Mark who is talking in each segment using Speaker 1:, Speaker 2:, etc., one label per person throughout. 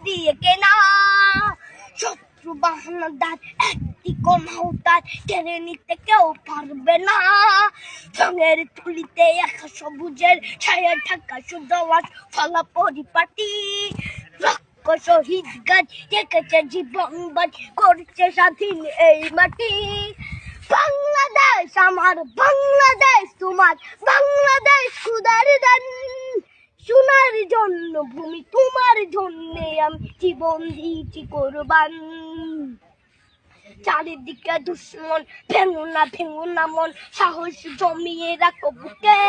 Speaker 1: দিয়ে কেনা। শত্রু বাহানাদার একটি কণাও তার কেড়ে নিতে কেউ পারবে না। রঙের তুলিতে একা সবুজের ছায়া ঢাকা সুদলাস ফলা পরিপাটি। লক্ষ শহীদ গাছ রেখেছে জীবন বাজ করছে স্বাধীন এই মাটি। বাংলাদেশ আমার, বাংলাদেশ তোমার, বাংলাদেশ খুদার দান। সোনার জন্য ভূমি তোমার জন্যে আমি জীবন দিয়েছি কোরবান। চারিদিকে দুশ্মন, ভেঙো না মন, সাহস জমিয়ে রাখো বুকে।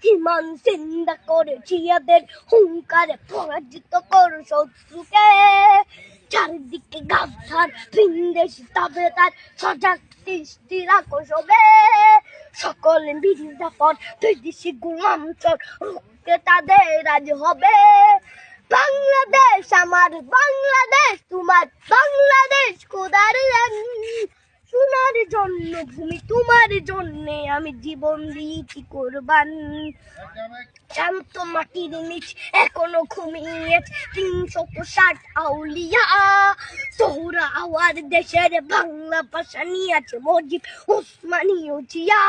Speaker 1: ইমান জিন্দা করে জিয়াদের হুঙ্কারে পরাজিত করো শত্রুকে। চারিদিকে গাদ্দার ভিনদেশি তাবেদার সজাগ দৃষ্টি রাখো সবে। সকল মির্জাফর বিদেশি গোলাম চোর রুখতে তাদের আজ হবে। বাংলাদেশ আমার, বাংলাদেশ তোমার, বাংলাদেশ খোদার দান। সোনার জন্য ভূমি তোমার জন্যে আমি জীবন দিয়েছি কোরবান। শান্ত মাটির নিচ এখনো ঘুমিয়ে ৩৬০ আউলিয়া। সোহরা আওয়ার দেশের বাংলা ভাষা নিয়ে আছে মজিব উসমানীয় জিয়া।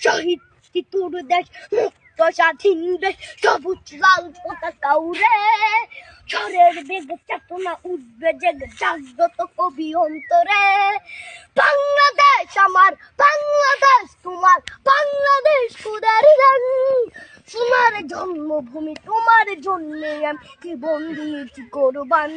Speaker 1: শহীদ তিতুর দেশ, মুক্ত স্বাধীন দেশ, সবুজ লাল পতাকা উড়ে। ঝড়ের বেগে চেতনা উঠবে জেগে জাগ্রত কবি অন্তরে। বাংলাদেশ আমার, বাংলাদেশ তোমার, বাংলাদেশ খোদার দান। সোনার জন্মভূমি তোমার জন্যে আমি জীবন দিয়েছি কোরবান।